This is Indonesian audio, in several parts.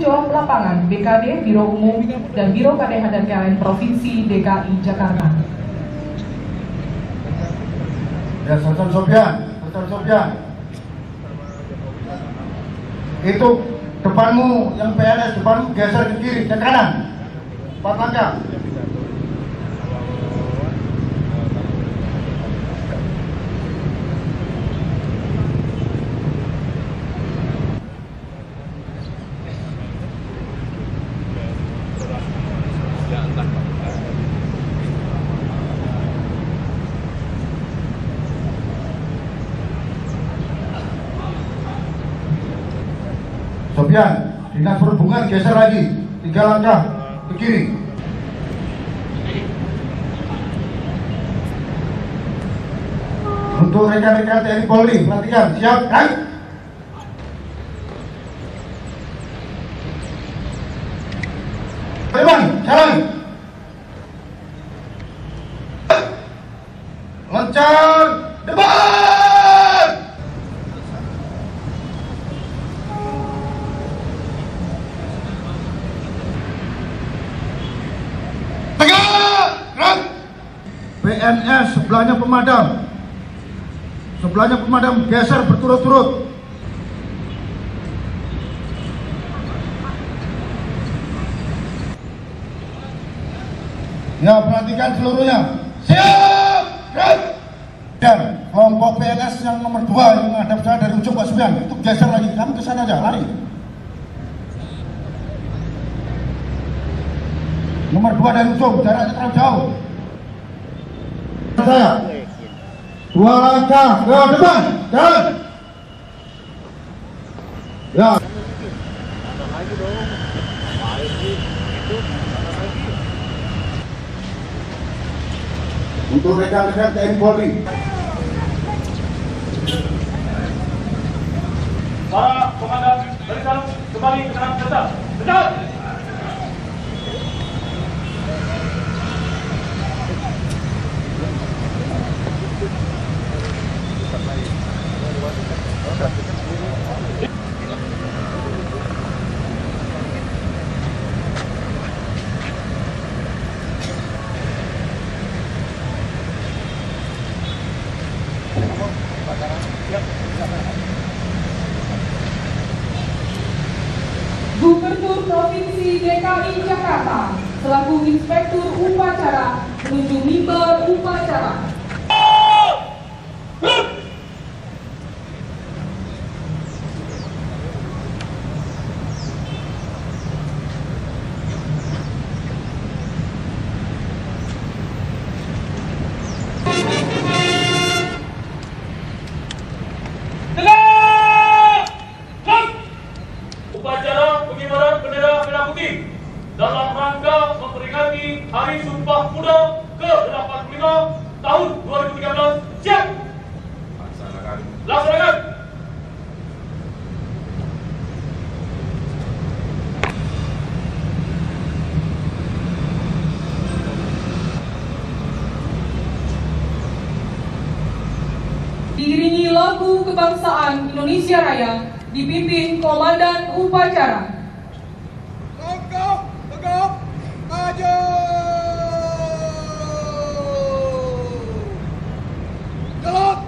jawab lapangan BKD Biro Umum dan Biro KDH dan KLN Provinsi DKI Jakarta. Ya, Sersan Sofyan. Itu depanmu yang PNS, depanmu geser ke kiri, ke kanan. 4 langkah. Sofyan, dinas perhubungan geser lagi 3 langkah ke kiri. Untuk rekan-rekan TNI Polri, perhatikan, siap, kan? Teman, jalan. Lancar, depan. Tegak, PNS sebelahnya pemadam geser berturut-turut. Ya, perhatikan seluruhnya. Siap, gerak. Dan kelompok PNS yang nomor 2 yang menghadap saya dari ujung Pak Sofyan itu geser lagi. Kamu ke sana aja, lari. Nomor 2 dari ujung, jaraknya terlalu jauh. Saya 2 langkah ke depan, jalan. Ya. Untuk rekan-rekan TNI Polri, para komandan barisan kembali ke dalam kereta. Tetap. Gubernur Provinsi DKI Jakarta selaku Inspektur Upacara menuju mimbar upacara. Upacara pengibaran bendera merah putih dalam rangka memperingati Hari Sumpah Pemuda ke-85 tahun 2013. Siap! Laksanakan! Diiringi lagu kebangsaan Indonesia Raya dipimpin Komandan Upacara. Langkah tegap maju. Jalan.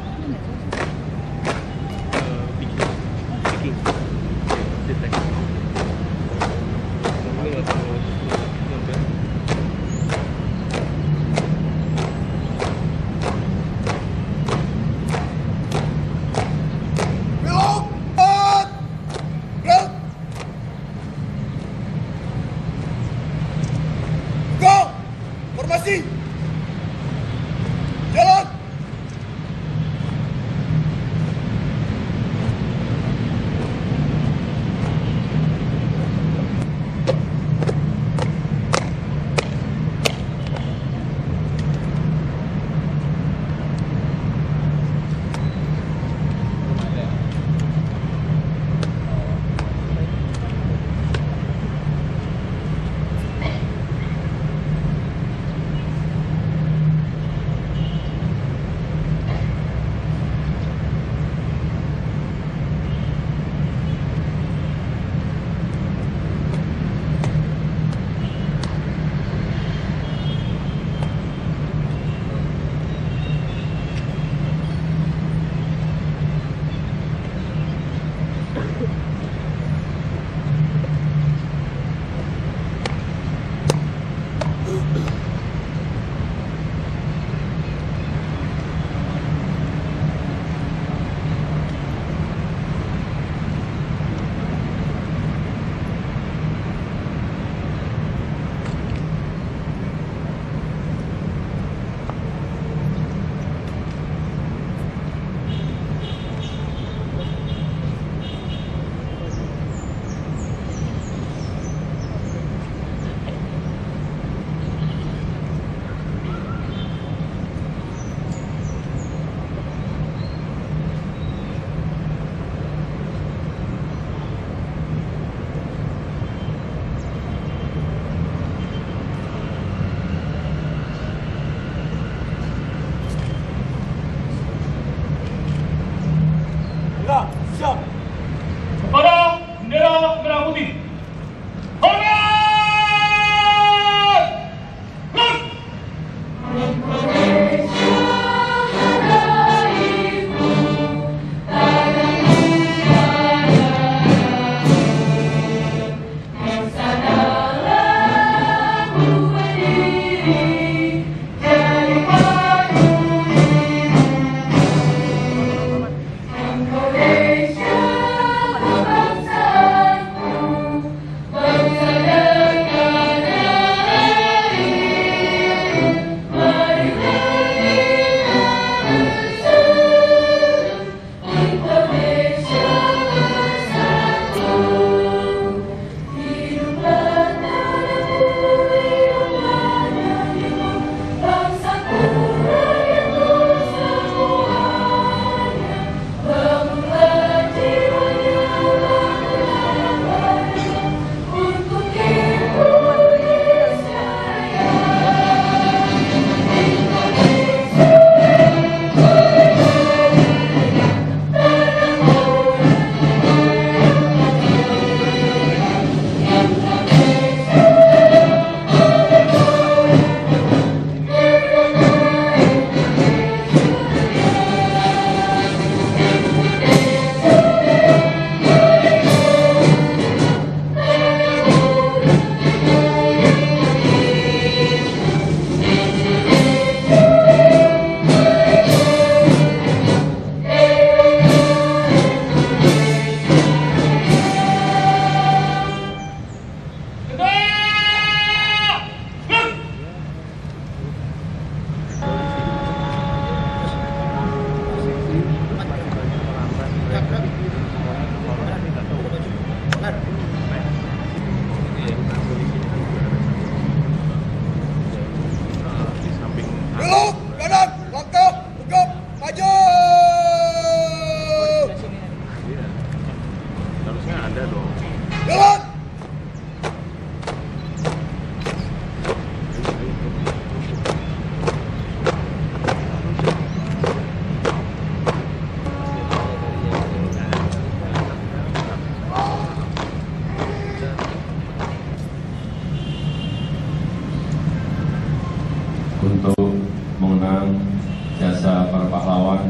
para pahlawan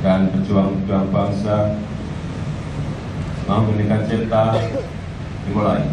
dan pejuang-pejuang bangsa. Mengheningkan cipta, dimulai.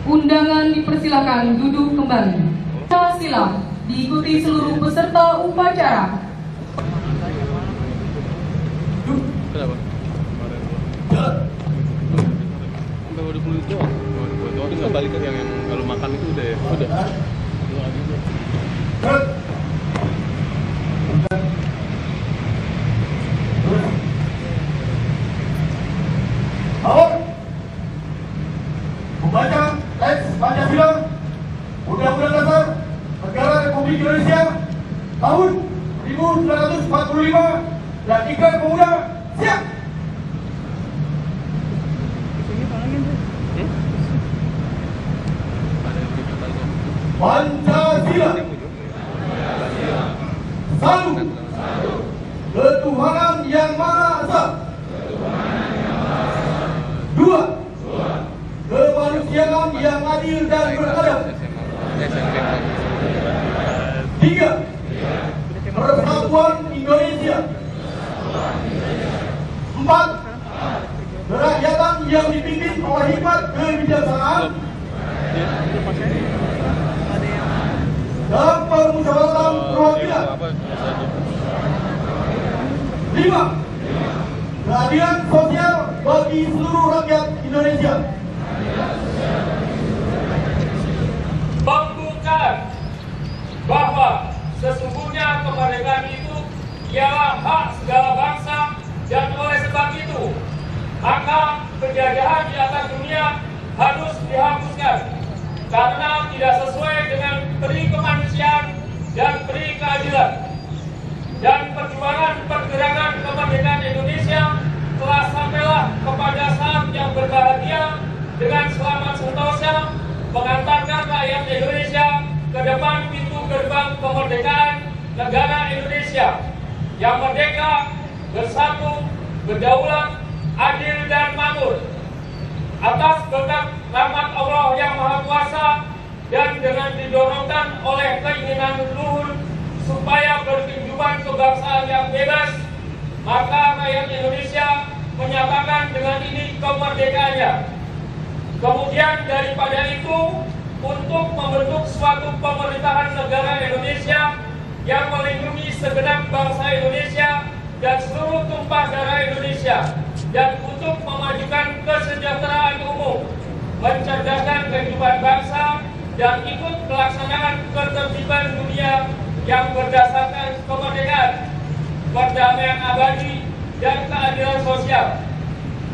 Undangan dipersilakan duduk kembali. Sila diikuti seluruh peserta upacara. Balik ke yang kalau makan itu udah. Membaca teks Pancasila, Undang-Undang Dasar Negara Republik Indonesia tahun 1945 dan Ikrar Pemuda, siap. Pancasila, satu, ketuhanan yang Maha Esa. Dua, kemanusiaan yang adil dan beradab. Tiga, persatuan Indonesia. Empat, kerakyatan yang dipimpin oleh hikmat kebijaksanaan dan permusyawaratan perwakilan. Lima, keadilan sosial bagi seluruh rakyat Indonesia. Pembuktian bahwa sesungguhnya kemerdekaan itu ialah hak segala bangsa, dan oleh sebab itu maka penjajahan di atas dunia harus dihapuskan karena tidak sesuai dengan peri kemanusiaan dan peri keadilan. Dan perjuangan pergerakan kemerdekaan Indonesia telah sampailah kepada saat yang berbahagia dengan selamat sentosa mengantarkan rakyat Indonesia ke depan pintu gerbang kemerdekaan negara Indonesia yang merdeka, bersatu, berdaulat, adil dan makmur. Atas berkat rahmat Allah yang Maha Kuasa dan dengan didorongkan oleh keinginan luhur supaya berkehidupan kebangsaan yang bebas, maka rakyat Indonesia menyatakan dengan ini kemerdekaannya. Kemudian daripada itu, untuk membentuk suatu pemerintahan negara Indonesia yang melindungi segenap bangsa Indonesia dan seluruh tumpah darah Indonesia, dan untuk memajukan kesejahteraan umum, mencerdaskan kehidupan bangsa, dan ikut pelaksanaan ketertiban dunia yang berdasarkan kemerdekaan, perdamaian abadi, dan keadilan sosial.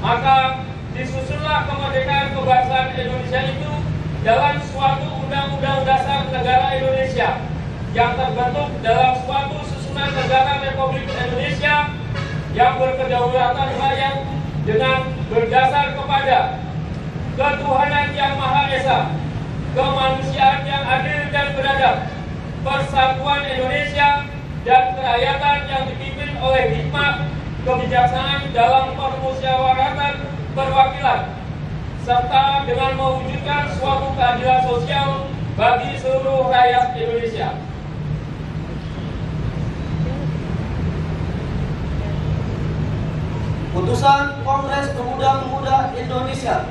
Maka disusunlah kemerdekaan kebangsaan Indonesia itu dalam suatu Undang-Undang Dasar Negara Indonesia yang terbentuk dalam suatu susunan negara Republik Indonesia yang berkedaulatan rakyat dengan berdasar kepada ketuhanan yang Maha Esa, kemanusiaan yang adil dan beradab, persatuan Indonesia, dan kerakyatan yang dipimpin oleh hikmat kebijaksanaan dalam permusyawaratan perwakilan, serta dengan mewujudkan suatu keadilan sosial bagi seluruh rakyat Indonesia. Putusan Kongres Pemuda-Pemudi Indonesia.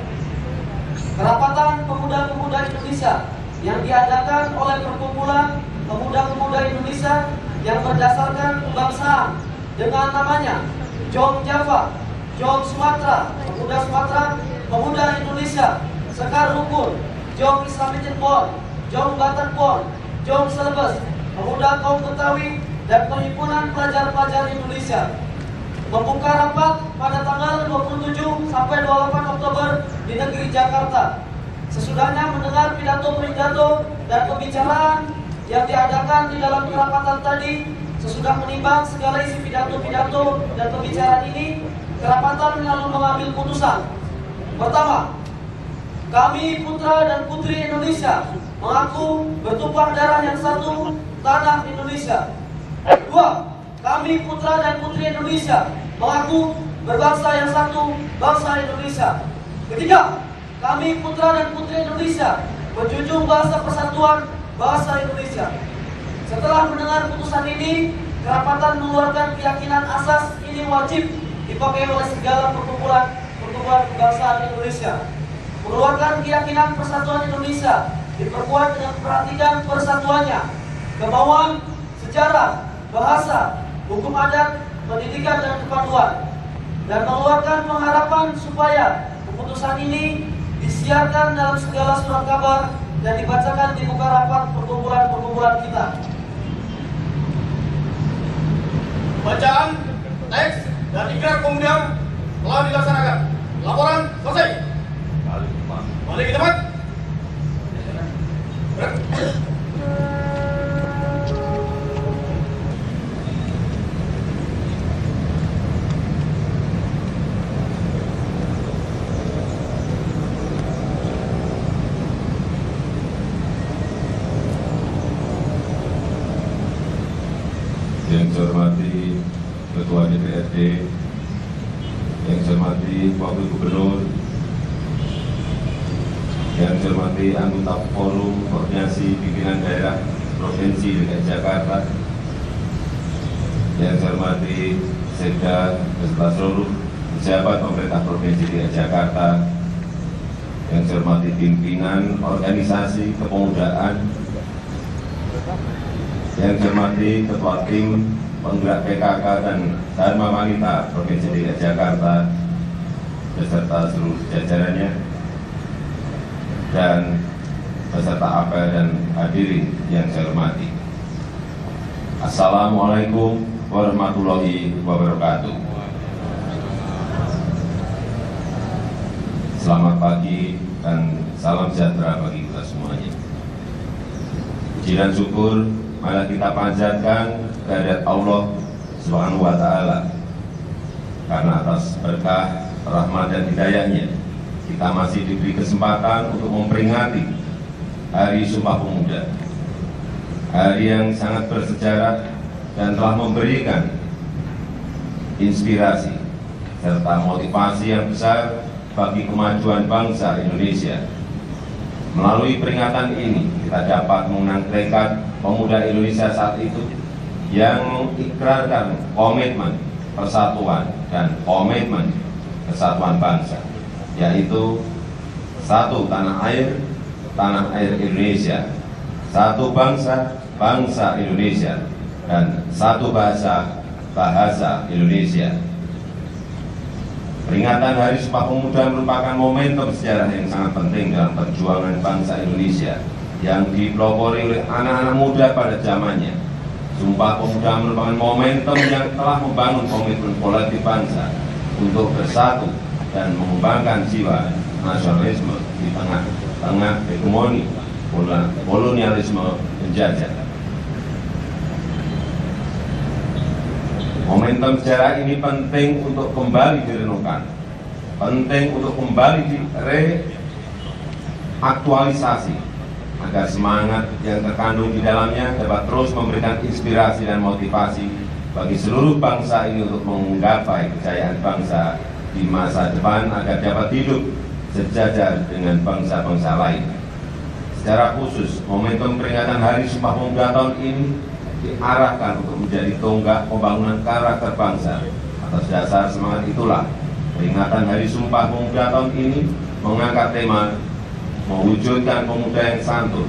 Kerapatan Pemuda-Pemudi Indonesia yang diadakan oleh Perkumpulan Pemuda-Pemudi Indonesia yang berdasarkan kebangsaan dengan namanya Jom Java, Jom Sumatera, Pemuda Sumatera, Pemuda Indonesia, Sekar Rukun, Jom Islamic Pon, Jom Batak Pon, Jom Celebes, Pemuda Kaum Betawi, dan Perhimpunan Pelajar-Pelajar Indonesia. membuka rapat pada tanggal 27 sampai 28 Oktober di negeri Jakarta. Sesudahnya mendengar pidato-pidato dan pembicaraan yang diadakan di dalam kerapatan tadi, sesudah menimbang segala isi pidato-pidato dan pembicaraan ini, kerapatan lalu mengambil putusan. Pertama, kami putra dan putri Indonesia mengaku bertumpah darah yang satu, tanah Indonesia. Dua, kami putra dan putri Indonesia mengaku berbangsa yang satu, bangsa Indonesia. Ketiga, kami putra dan putri Indonesia menjunjung bahasa persatuan, bahasa Indonesia. Setelah mendengar putusan ini, kerapatan mengeluarkan keyakinan asas ini wajib dipakai oleh segala perkumpulan kebangsaan Indonesia. Mengeluarkan keyakinan persatuan Indonesia diperkuat dengan perhatikan persatuannya, kemauan, sejarah, bahasa, hukum adat, pendidikan dan kepanduan, dan mengeluarkan pengharapan supaya keputusan ini disiarkan dalam segala surat kabar dan dibacakan di muka rapat perkumpulan kita. Bacaan, teks, dan ikrar pemuda telah dilaksanakan. Laporan selesai. Balik ke tempat. Yang saya hormati Ketua DPRD, yang saya hormati Wakil Gubernur, yang saya hormati anggota Forum Koordinasi Pimpinan Daerah Provinsi DKI Jakarta, yang saya hormati Sekda beserta seluruh pejabat pemerintah Provinsi DKI Jakarta, yang saya hormati pimpinan organisasi kepemudaan, yang saya hormati Ketua Tim Penggerak PKK dan Dharma Wanita Provinsi DKI Jakarta beserta seluruh jajarannya, dan peserta apel dan hadirin yang saya hormati. Assalamualaikum warahmatullahi wabarakatuh. Selamat pagi dan salam sejahtera bagi kita semuanya. Puji dan syukur malah kita panjatkan kehadirat Allah Subhanahu wa Ta'ala, karena atas berkah, rahmat dan hidayahnya kita masih diberi kesempatan untuk memperingati Hari Sumpah Pemuda, hari yang sangat bersejarah dan telah memberikan inspirasi serta motivasi yang besar bagi kemajuan bangsa Indonesia. Melalui peringatan ini, kita dapat mengenang tekad pemuda Indonesia saat itu yang mengikrarkan komitmen persatuan dan komitmen kesatuan bangsa, yaitu satu tanah air Indonesia, satu bangsa, bangsa Indonesia, dan satu bahasa, bahasa Indonesia. Peringatan Hari Sumpah Pemuda merupakan momentum sejarah yang sangat penting dalam perjuangan bangsa Indonesia yang dipelopori oleh anak-anak muda pada zamannya. Sumpah Pemuda merupakan momentum yang telah membangun komitmen kolektif bangsa untuk bersatu dan mengembangkan jiwa nasionalisme di tengah hegemoni kolonialisme penjajah. Momentum sejarah ini penting untuk kembali direnungkan, penting untuk kembali direaktualisasi, agar semangat yang terkandung di dalamnya dapat terus memberikan inspirasi dan motivasi bagi seluruh bangsa ini untuk menggapai kejayaan bangsa di masa depan agar dapat hidup sejajar dengan bangsa-bangsa lain. Secara khusus, momentum peringatan Hari Sumpah Pemuda tahun ini diarahkan untuk menjadi tonggak pembangunan karakter bangsa. Atas dasar semangat itulah, peringatan Hari Sumpah Pemuda tahun ini mengangkat tema mewujudkan pemuda yang santun,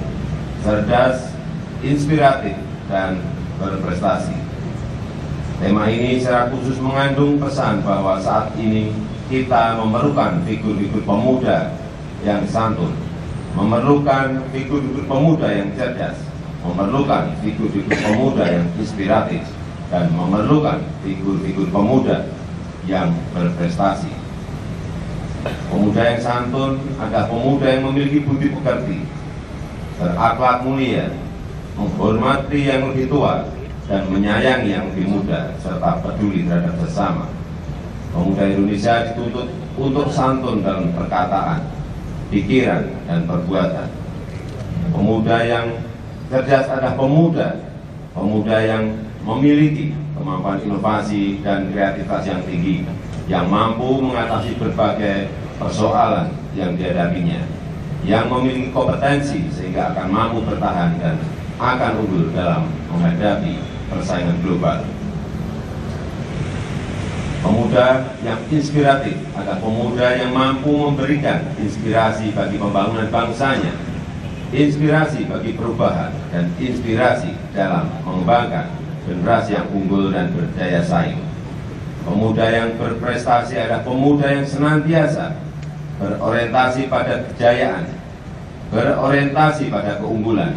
cerdas, inspiratif, dan berprestasi. Tema ini secara khusus mengandung pesan bahwa saat ini kita memerlukan figur-figur pemuda yang santun, memerlukan figur-figur pemuda yang cerdas, memerlukan figur-figur pemuda yang inspiratif, dan memerlukan figur-figur pemuda yang berprestasi. Pemuda yang santun adalah pemuda yang memiliki budi pekerti, berakhlak mulia, menghormati yang lebih tua, dan menyayangi yang lebih muda, serta peduli terhadap sesama. Pemuda Indonesia dituntut untuk santun dalam perkataan, pikiran, dan perbuatan. Pemuda yang cerdas adalah pemuda yang memiliki kemampuan inovasi dan kreativitas yang tinggi, yang mampu mengatasi berbagai persoalan yang dihadapinya, yang memiliki kompetensi sehingga akan mampu bertahan dan akan unggul dalam menghadapi persaingan global. Pemuda yang inspiratif adalah pemuda yang mampu memberikan inspirasi bagi pembangunan bangsanya, inspirasi bagi perubahan, dan inspirasi dalam mengembangkan generasi yang unggul dan berdaya saing. Pemuda yang berprestasi adalah pemuda yang senantiasa berorientasi pada kejayaan, berorientasi pada keunggulan,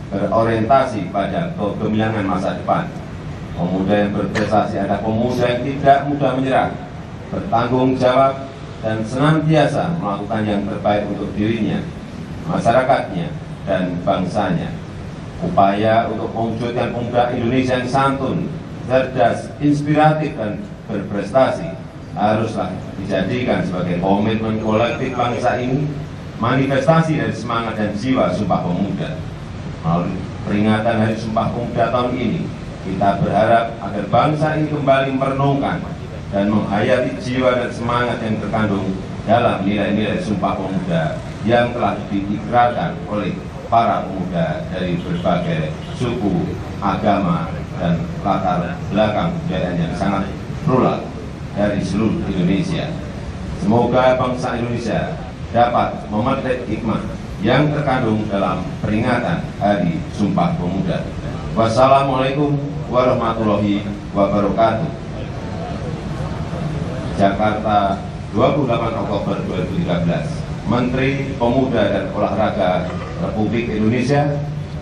berorientasi pada kegemilangan masa depan. Pemuda yang berprestasi adalah pemuda yang tidak mudah menyerah, bertanggung jawab, dan senantiasa melakukan yang terbaik untuk dirinya, masyarakatnya, dan bangsanya. Upaya untuk mewujudkan pemuda Indonesia yang santun, cerdas, inspiratif, dan berprestasi haruslah dijadikan sebagai komitmen kolektif bangsa ini, manifestasi dari semangat dan jiwa Sumpah Pemuda. Melalui peringatan Hari Sumpah Pemuda tahun ini, kita berharap agar bangsa ini kembali merenungkan dan menghayati jiwa dan semangat yang terkandung dalam nilai-nilai Sumpah Pemuda yang telah diikrarkan oleh para pemuda dari berbagai suku, agama, dan latar belakang budaya yang sangat plural dari seluruh Indonesia. Semoga bangsa Indonesia dapat memetik hikmah yang terkandung dalam peringatan Hari Sumpah Pemuda. Wassalamualaikum warahmatullahi wabarakatuh. Jakarta, 28 Oktober 2013. Menteri Pemuda dan Olahraga Republik Indonesia,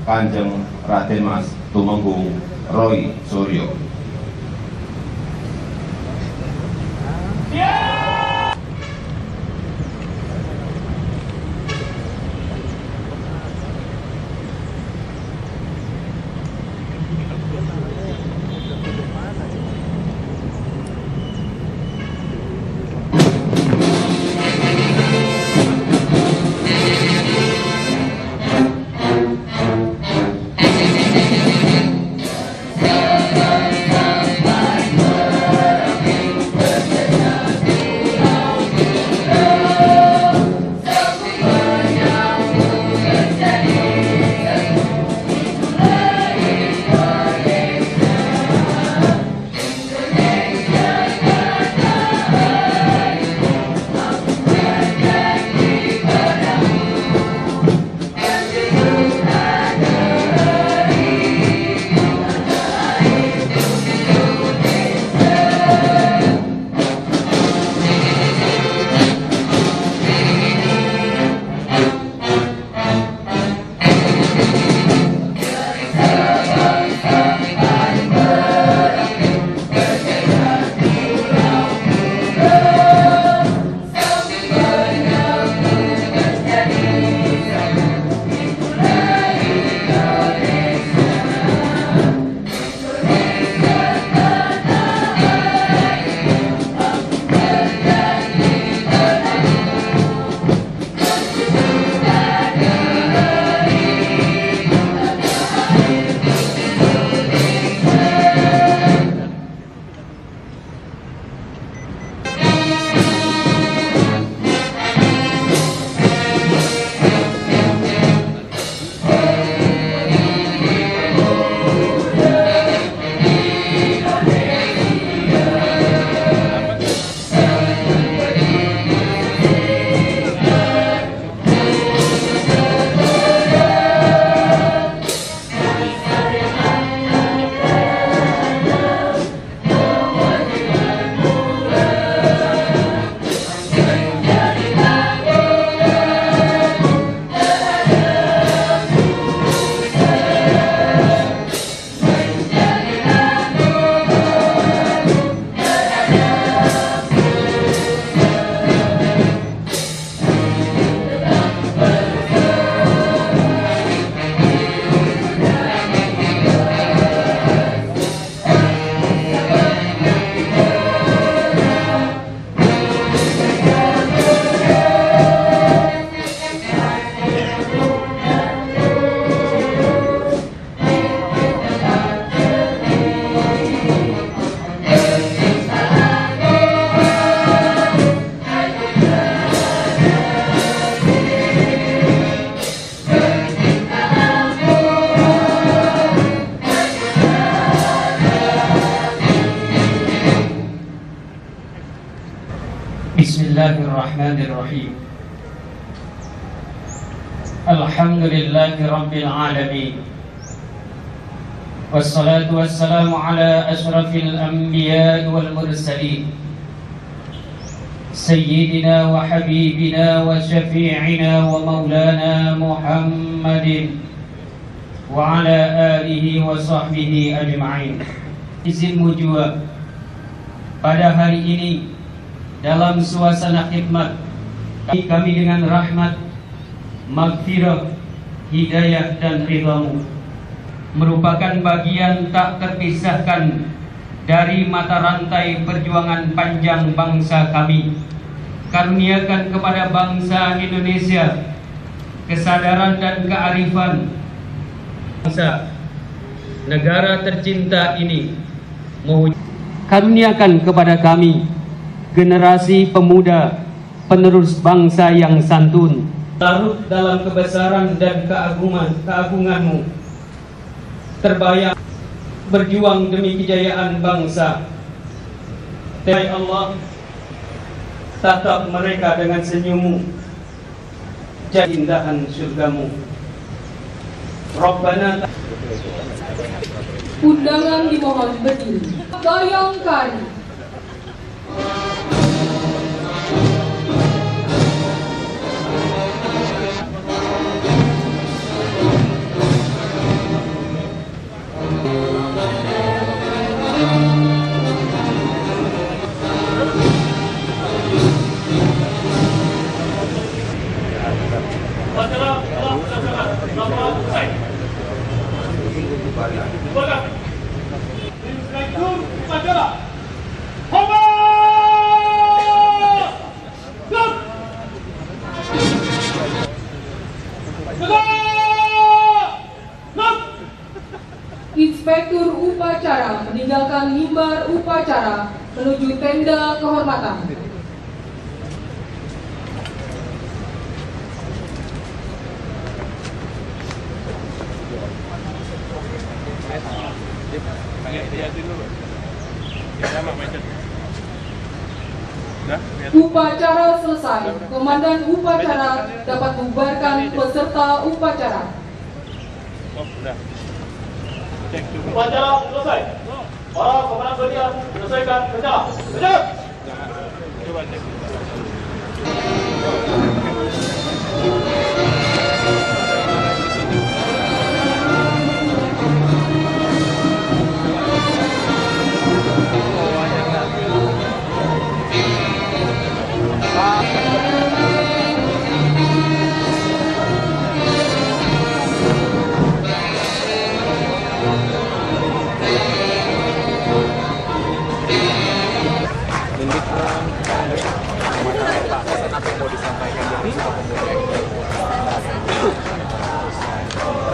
Kanjeng Raden Mas Tumenggung Roy Suryo. Bismillahirrahmanirrahim. Alhamdulillahi Rabbil Alamin. Wassalatu wassalamu ala ashrafil anbiya wal mursalin Sayyidina wa habibina wa syafi'ina wa maulana Muhammadin wa ala alihi wa sahbihi ajma'in. Izin mujua pada hari ini dalam suasana khidmat kami dengan rahmat, maghfirah, hidayah dan ridhamu merupakan bagian tak terpisahkan dari mata rantai perjuangan panjang bangsa kami. Karuniakan kepada bangsa Indonesia kesadaran dan kearifan bangsa negara tercinta ini. Karuniakan kepada kami generasi pemuda penerus bangsa yang santun, larut dalam kebesaran dan keagunganmu, terbayang berjuang demi kejayaan bangsa. Ya Allah, tatap mereka dengan senyummu, jadi indahan surgamu. Rabbana. Undangan dimohon berdiri. Bayangkan. Inspektur upacara meninggalkan mimbar upacara menuju tenda kehormatan. Upacara selesai. Komandan upacara dapat membubarkan peserta upacara. Upacara selesai. Para komandan berdiam selesaikan kerja. Kerja.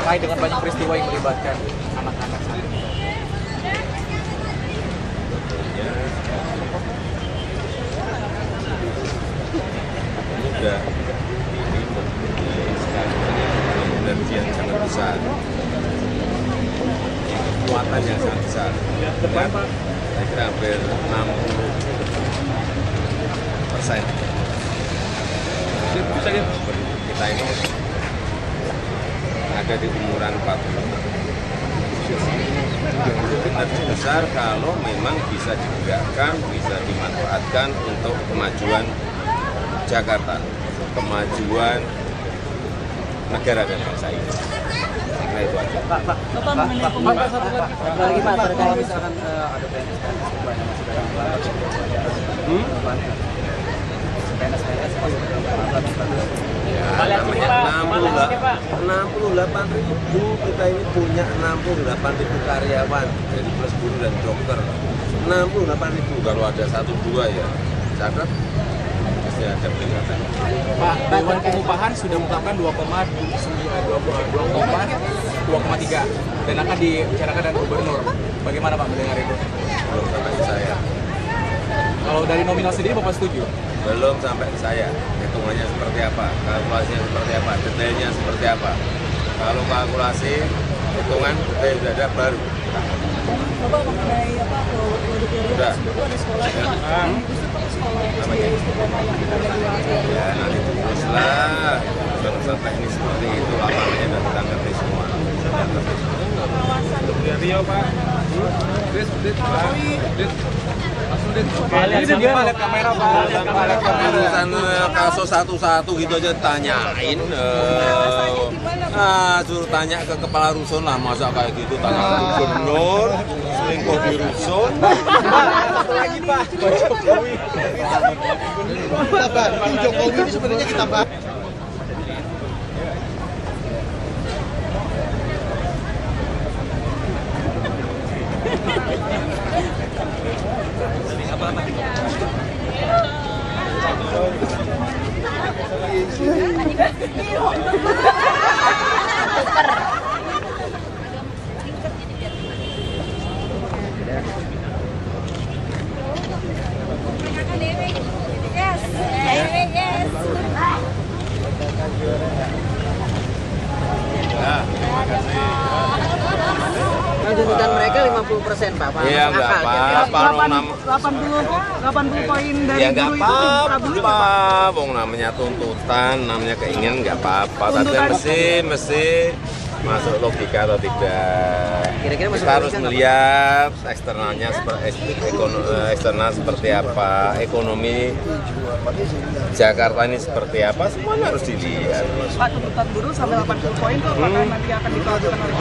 Terkait dengan banyak peristiwa yang melibatkan anak-anak saya. Muda ini mempunyai energi yang sangat besar, kekuatan yang sangat besar. Saya kira hampir 60%. Kita ini ada di umuran 40. Energi besar kalau memang bisa digerakkan, bisa dimanfaatkan untuk kemajuan Jakarta, kemajuan negara dan bangsa ini. Nah itu aja. Pak, lagi Pak, kalau misalkan ada PNS banyak masih dalam namanya 68.000, kita ini punya 68.000 karyawan dari plus guru dan dokter. 68.000, kalau ada 1-2 ya catat pasti ada peringatan. Pak, Dewan Pengupahan sudah menetapkan 2,3 dan akan dibicarakan dengan gubernur. Bagaimana Pak mendengar itu? Belum sampai ke saya. Kalau dari nominal sendiri Bapak setuju? Belum sampai ke saya. Hitungannya seperti apa, kalkulasinya seperti apa, detailnya seperti apa. Kalau kalkulasi, hitungan detail sudah ada baru. Bapak mengenai apa produk yang sudah. ada sekolah Ya nanti teruslah urusan teknis seperti itu, lapangannya sudah kita ngerti semua. Rio Pak. Lihat kamera Pak. Urusan kasus satu-satu gitu aja tanyain. Suruh tanya ke kepala rusun lah, masa kayak gitu tanya ke gubernur, selingkuh di rusun. Satu lagi Pak. Jokowi. Jokowi ini sebenarnya kita bahas. Tuntutan mereka 50% Pak. Iya nggak apa-apa. 80 poin dari ya nggak apa-apa. Wong namanya tuntutan, namanya keinginan nggak apa-apa. Tapi mesti masuk logika atau tidak. Kira-kira masuk kita harus logika melihat eksternalnya eksternal seperti apa, ekonomi Jakarta ini seperti apa, semuanya harus dilihat. Pak, tuntutan buruh sampai 80 poin tuh apakah nanti akan dikeluarkan oleh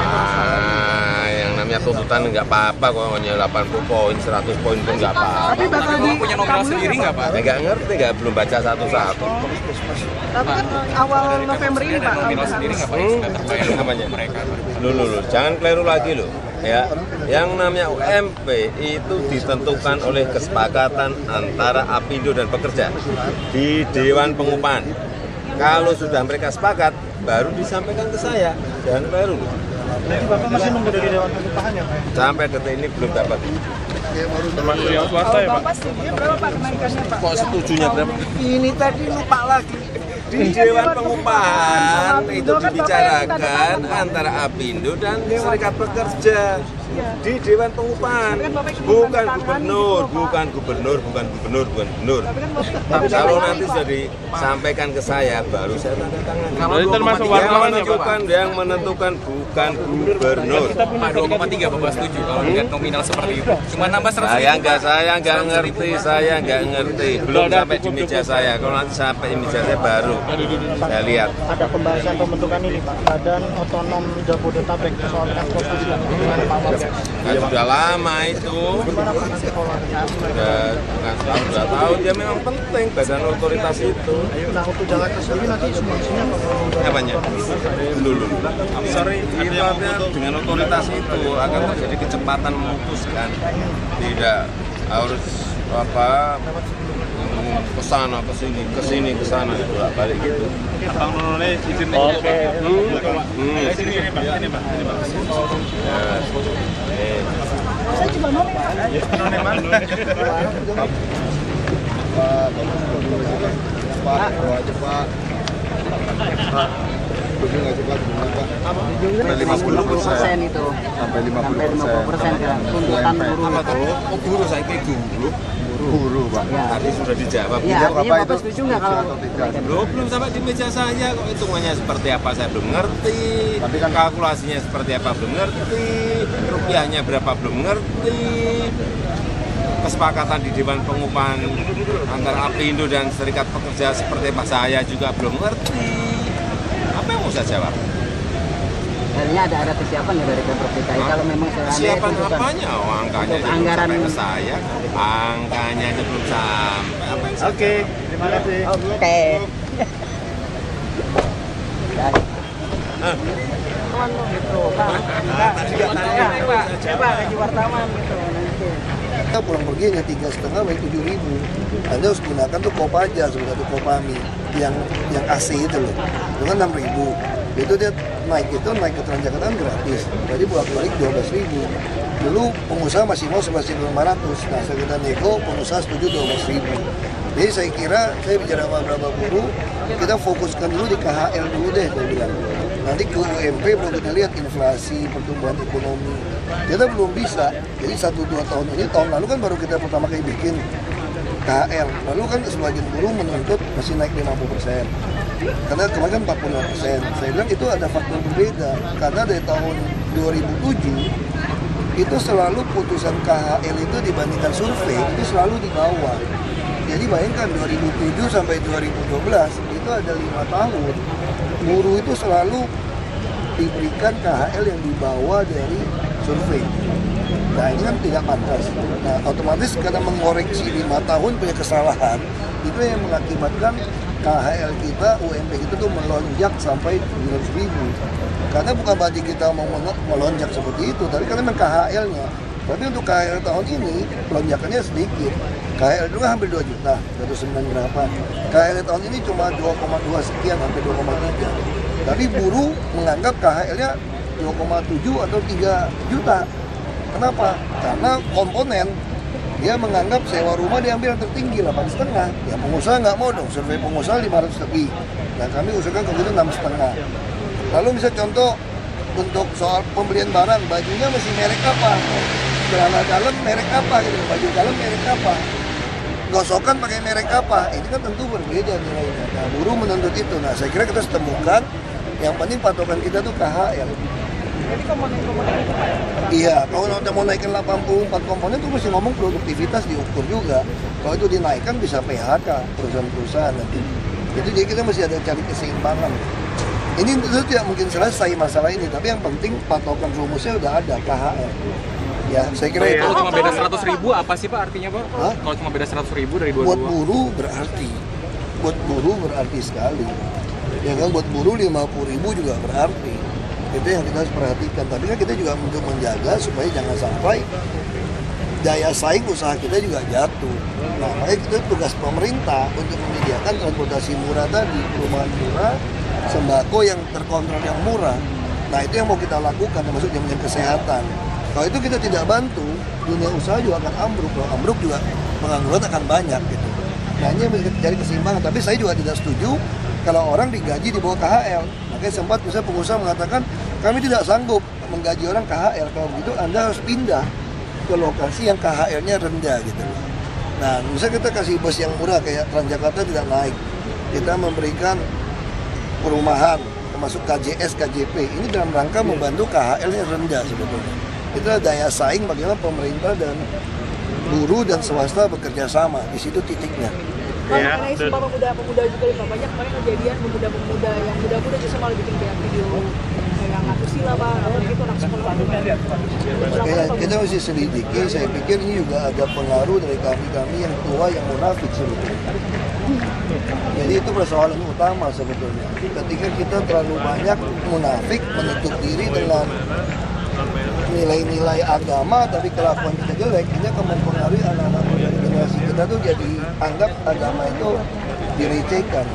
Yang namanya tuntutan nggak apa-apa, kok hanya 80 poin, 100 poin pun nggak apa-apa. Tapi bakal punya nominal sendiri nggak Pak? Nggak ngerti, belum baca satu-satu. Tapi kan awal November ini Pak. Nominal sendiri nggak Pak? Namanya Mereka. Loh, jangan keliru lagi loh. Ya, yang namanya UMP itu ditentukan oleh kesepakatan antara Apindo dan pekerja di Dewan Pengupahan. Kalau sudah mereka sepakat, baru disampaikan ke saya. Jangan keliru. Jadi Bapak masih nunggu dari Dewan Pengupahan ya Pak? Sampai detik ini belum dapat. Termasuk yang swasta ya Pak? Bapak setuju berapa Pak kenaikannya Pak? Kok setujunya berapa? Ini tadi lupa lagi. Di Dewan Pengupahan itu dibicarakan antara Apindo dan Serikat Pekerja di Dewan Pengupahan, bukan gubernur. Tapi kalau nanti sudah disampaikan ke saya, baru saya tanda tangan. Yang menentukan bukan gubernur. Pak 2,3 Bapak setuju kalau dengan nominal seperti itu. Cuma nambah 100 ribu. Saya nggak ngerti. Belum sampai di meja saya. Kalau nanti sampai di meja saya baru saya lihat. Ada pembahasan pembentukan ini Pak, Badan Otonom Jabodetabek soal transportasi dengan Pak Wapres. Kan sudah lama itu. Sudah tahun ya, memang penting badan otoritas itu. Nah untuk Jakarta sendiri nanti solusinya apa? Apanya? Dulu. Dengan otoritas itu akan terjadi kecepatan memutuskan. Tidak harus kesana kesini kesana balik gitu. Abang Nonone izin. Oke. Sini Pak. Saya juga mau Pak. None mana? Sampai 50% itu. Sampai 50% ya. Tuntutan buruh. Guru saya kayak guru Pak. Tadi sudah dijawab. Ya, artinya Bapak setuju nggak kalau belum sampai di meja saya kok, hitungannya seperti apa saya belum ngerti. Tapi kan kalkulasinya seperti apa belum ngerti. Rupiahnya berapa belum ngerti. Kesepakatan di Dewan Pengupahan antara Apindo dan Serikat Pekerja seperti apa saya juga belum ngerti. Apa yang mau saya jawab? Akhirnya ada kesiapan ya dari Pemprov DKI kalau memang kesiapan apanya? Oh, angkanya untuk anggaran sampai ke saya. Angkanya aja belum sampai. Oke, terima kasih. Oke. Tadi nggak tanya. Coba gaji wartawan gitu. Kita pulang pergi hanya 3,5 baik 7.000. Anda harus gunakan tuh Kopaja, satu Kopami yang AC itu loh. Itu kan 6.000. Itu dia naik ke Transjakarta gratis. Jadi bolak-balik 12.000. Dulu pengusaha masih mau 11.500. Nah, saya kita nego, pengusaha setuju 12.000. Jadi saya kira, saya bicara sama beberapa buruh, kita fokuskan dulu di KHL dulu deh, saya bilang. Nanti ke UMP baru kita lihat inflasi, pertumbuhan ekonomi. Kita belum bisa. Jadi 1-2 tahun ini, tahun lalu kan baru kita pertama kali bikin. KHL. Lalu kan sebagian buruh menuntut masih naik 50%. Karena kemarin kan 45%. Saya bilang itu ada faktor berbeda. Karena dari tahun 2007 itu selalu putusan KHL itu dibandingkan survei itu selalu di bawah. Jadi bayangkan 2007 sampai 2012 itu ada 5 tahun. Buruh itu selalu diberikan KHL yang dibawa dari survei. Nah ini kan tidak pantas. Nah otomatis karena mengoreksi 5 tahun punya kesalahan, itu yang mengakibatkan KHL kita, UMP kita tuh melonjak sampai 700.000. Karena bukan berarti kita mau melonjak seperti itu, tapi karena memang KHL-nya. Tapi untuk KHL tahun ini, lonjakannya sedikit. KHL dulu hampir 2 juta, 109 berapa. KHL tahun ini cuma 2,2 sekian, hampir 2,3. Tapi buruh menganggap KHL-nya 2,7 atau 3 juta. Kenapa? Karena komponen dia menganggap sewa rumah diambil yang tertinggi 8,5. Ya pengusaha nggak mau dong, survei pengusaha 500 lebih. Nah kami usulkan kalau itu 6,5. Lalu bisa contoh untuk soal pembelian barang, bajunya mesti merek apa? Celana dalam merek apa gitu, baju dalam merek apa? Gosokan pakai merek apa? Ini kan tentu berbeda nilainya. Nah buruh menuntut itu. Nah saya kira kita harus temukan yang penting patokan kita tuh KHL. Jadi komponen-komponen itu Pak? Iya, kalau mau naikin 84 komponen itu mesti ngomong produktivitas diukur juga. Kalau itu dinaikkan bisa PHK perusahaan-perusahaan nanti. Jadi kita mesti ada cari keseimbangan. Ini tentu tidak mungkin selesai masalah ini, tapi yang penting patokan rumusnya udah ada KHL. Ya, saya kira itu. Kalau cuma beda 100.000 apa sih Pak artinya Pak? Hah? Kalau cuma beda 100.000 dari 22? Buat buruh berarti. Buat buruh berarti sekali. Ya kan buat buruh 50.000 juga berarti. Itu yang kita harus perhatikan. Tapi kan kita juga untuk menjaga supaya jangan sampai daya saing usaha kita juga jatuh. Nah, makanya itu tugas pemerintah untuk menyediakan transportasi murah tadi, perumahan murah, sembako yang terkontrol yang murah. Nah, itu yang mau kita lakukan, termasuk jaminan kesehatan. Kalau itu kita tidak bantu, dunia usaha juga akan ambruk. Kalau ambruk juga pengangguran akan banyak gitu. Nah, ini yang kita cari keseimbangan. Tapi saya juga tidak setuju kalau orang digaji di bawah KHL. Makanya sempat misalnya pengusaha mengatakan kami tidak sanggup menggaji orang KHL. Kalau begitu Anda harus pindah ke lokasi yang KHL-nya rendah gitu. Nah, misalnya kita kasih bus yang murah kayak Transjakarta tidak naik. Kita memberikan perumahan termasuk KJS, KJP. Ini dalam rangka membantu KHL-nya rendah sebetulnya. Itu daya saing bagaimana pemerintah dan buruh dan swasta bekerja sama. Di situ titiknya. Mengenai Sumpah Pemuda juga Pak, banyak kemarin kejadian pemuda-pemuda yang muda-muda justru malah bikin video yang ngaku sila Pak, apalagi itu anak sekolah. Kita mesti selidiki, saya pikir ini juga ada pengaruh dari kami yang tua yang munafik sebetulnya. Jadi itu persoalan utama sebetulnya. Ketika kita terlalu banyak munafik, menutup diri dengan nilai-nilai agama tapi kelakuan kita jelek, ini akan mempengaruhi anak-anak muda generasi kita tuh jadi anggap agama itu dilecehkan.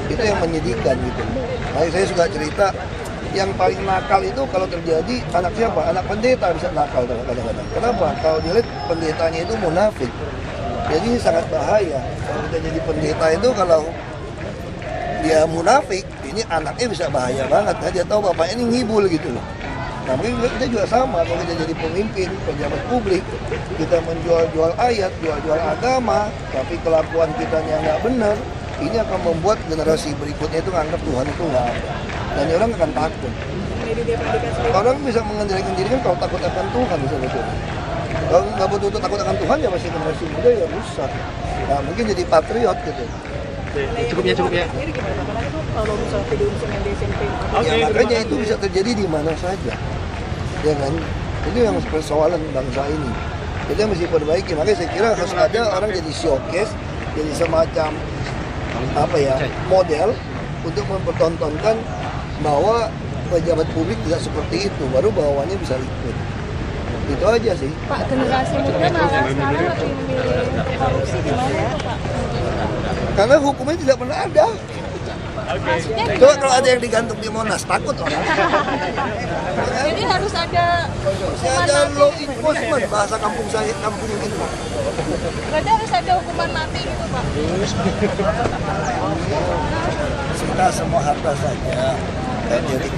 Itu yang menyedihkan gitu. Makanya saya suka cerita yang paling nakal itu kalau terjadi anak siapa? Anak pendeta bisa nakal kadang-kadang. Kenapa? Kalau dilihat pendetanya itu munafik. Jadi ini sangat bahaya. Kalau kita jadi pendeta itu kalau dia munafik, ini anaknya bisa bahaya banget. Nah, dia tahu bapaknya ini ngibul gitu loh. Nah mungkin kita juga sama, kalau kita jadi pemimpin, pejabat publik, kita menjual-jual ayat, jual-jual agama, tapi kelakuan kita yang nggak benar, ini akan membuat generasi berikutnya itu menganggap Tuhan itu nggak ada. Dan orang akan takut. Orang bisa mengendalikan diri kan kalau takut akan Tuhan sebetulnya. Kalau nggak betul-betul takut akan Tuhan ya masih generasi muda ya rusak. Nah mungkin jadi patriot gitu. Cukup ya. Ya makanya itu bisa terjadi di mana saja. Ya kan? Itu yang persoalan bangsa ini. Jadi mesti perbaiki. Makanya saya kira harus ada orang jadi showcase, jadi semacam model untuk mempertontonkan bahwa pejabat publik tidak seperti itu, baru bawaannya bisa ikut. Itu aja sih. Pak, generasi muda malah sekarang lebih memilih korupsi gimana itu Pak? Karena hukumnya tidak pernah ada. Coba kalau ada yang digantung di Monas, takut orang. Jadi harus ada law enforcement, bahasa kampung ini. Berarti harus ada hukuman mati gitu Pak? Kita semua harta saja. Dan jadi